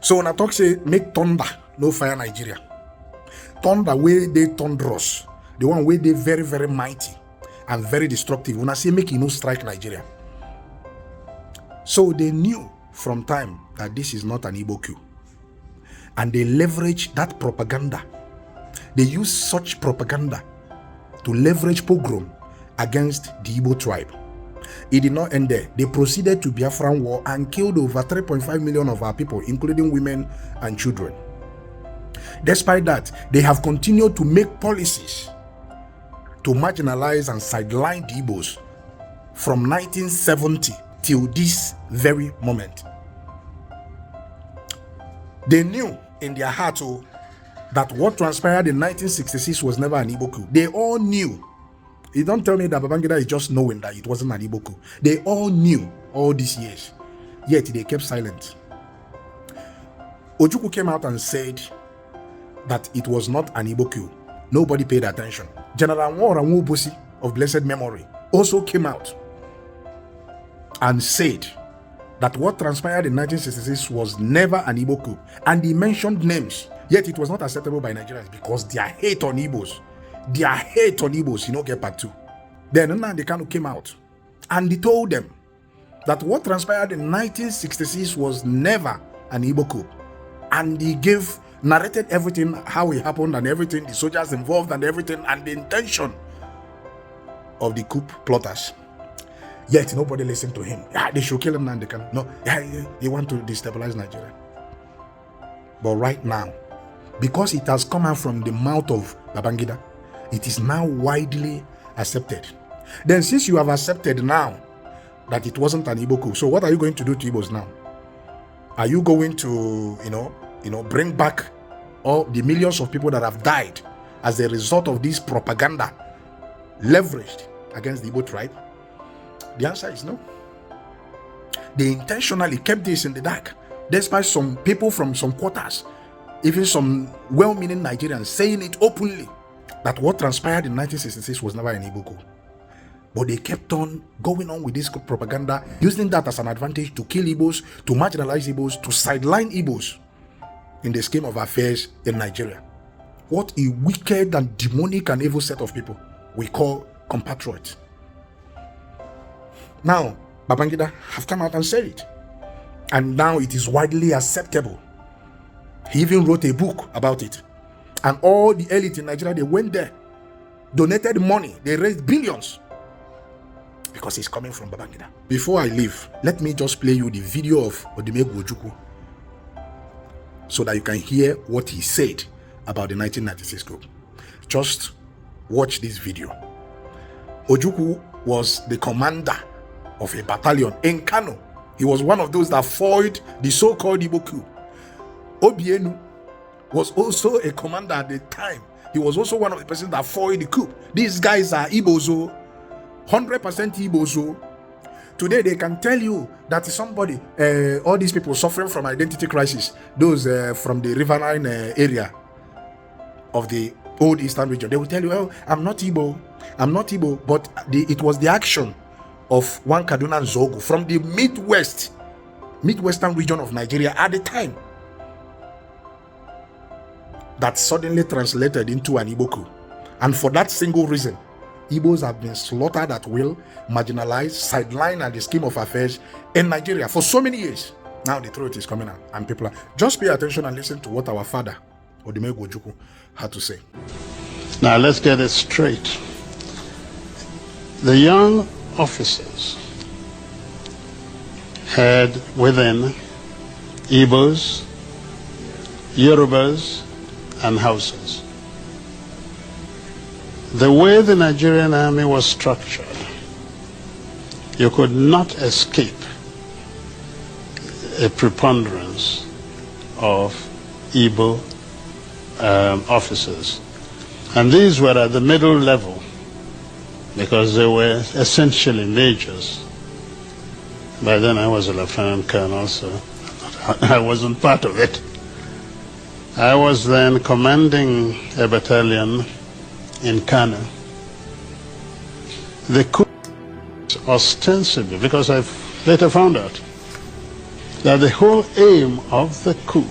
So when I talk say make thunder, no fire Nigeria. Thunder where they thunderous, the one where they very, very mighty and very destructive. When I say make it no strike Nigeria. So they knew from time that this is not an Igbo coup. And they leverage that propaganda. They use such propaganda to leverage pogrom against the Igbo tribe. It did not end there. They proceeded to Biafran war and killed over 3.5 million of our people, including women and children. Despite that, they have continued to make policies to marginalize and sideline the Igbos from 1970 till this very moment. They knew in their heart that what transpired in 1966 was never an Igbo coup. They all knew. You don't tell me that Babangida is just knowing that it wasn't an Igbo coup. They all knew all these years, yet they kept silent. Ojukwu came out and said that it was not an Igbo coup. Nobody paid attention. General Nworanwu Bosi of blessed memory also came out and said that what transpired in 1966 was never an Igbo coup. And he mentioned names, yet it was not acceptable by Nigerians because their hate on Igbos, you know, get part two. Then Nnamdi Kanu came out and he told them that what transpired in 1966 was never an Igbo coup. And he narrated everything, how it happened and everything, the soldiers involved and everything, and the intention of the coup plotters. Yet nobody listened to him. They should kill him now. They can. No, they want to destabilize Nigeria. But right now, because it has come out from the mouth of Babangida, it is now widely accepted. Then since you have accepted now that it wasn't an Igbo coup, so what are you going to do to Igbos now? Are you going to, bring back all the millions of people that have died as a result of this propaganda leveraged against the Igbo tribe? The answer is no. They intentionally kept this in the dark, despite some people from some quarters, even some well-meaning Nigerians saying it openly that what transpired in 1966 was never an Igbo coup. But they kept on going on with this propaganda, using that as an advantage to kill Igbos, to marginalize Igbos, to sideline Igbos in the scheme of affairs in Nigeria. What a wicked and demonic and evil set of people we call compatriots. Now, Babangida have come out and said it. And now it is widely acceptable. He even wrote a book about it. And all the elite in Nigeria, they went there, donated money, they raised billions. Because it's coming from Babangida. Before I leave, let me just play you the video of Odimegwu Ojukwu so that you can hear what he said about the 1996 coup. Just watch this video. Ojukwu was the commander of a battalion in Kano. He was one of those that foiled the so-called Igbo coup. Obienu was also a commander at the time. He was also one of the persons that foiled the coup. These guys are Igbozo, 100% Igbozo. Today they can tell you that somebody, all these people suffering from identity crisis, those from the riverine area of the old eastern region, they will tell you, oh, I'm not Igbo, but it was the action of one Kaduna Zogu from the midwestern region of Nigeria at the time that suddenly translated into an Igbo coup. And for that single reason, Igbos have been slaughtered at will, marginalized, sidelined at the scheme of affairs in Nigeria for so many years. Now the truth is coming out, and people are just pay attention and listen to what our father Odimegwu Ojukwu had to say. Now let's get it straight. The young officers had within Igbos, Yorubas, and Hausas. The way the Nigerian army was structured, you could not escape a preponderance of Igbo officers. And these were at the middle level because they were essentially majors. By then I was a lieutenant colonel, so I wasn't part of it. I was then commanding a battalion in Kano. The coup ostensibly, because I've later found out, that the whole aim of the coup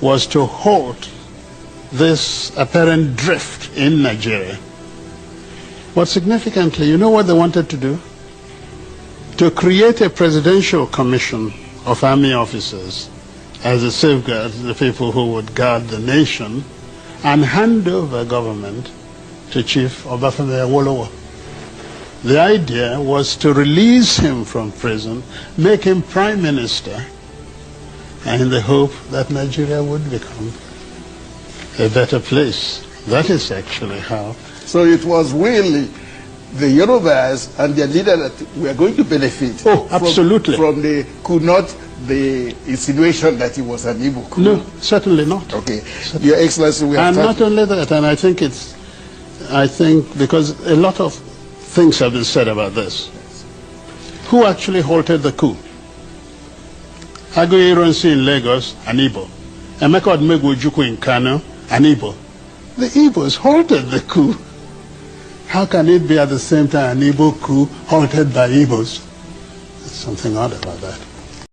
was to halt this apparent drift in Nigeria. But significantly, you know what they wanted to do? To create a presidential commission of army officers as a safeguard to the people who would guard the nation and hand over government to Chief Obafemi Awolowo. The idea was to release him from prison, make him prime minister, and in the hope that Nigeria would become a better place. That is actually how. So it was really the Yorubas and their leader that were going to benefit absolutely. From the coup, not the insinuation that it was an Igbo coup. No, certainly not. Okay. Certainly. Your Excellency, we have and not only that, and I think because a lot of things have been said about this. Who actually halted the coup? Aguiyi Ironsi in Lagos, an Igbo. Emeka Odumegwu in Kano, an Igbo. The Igbos halted the coup. How can it be at the same time an Igbo coup halted by Igbos? There's something odd about that.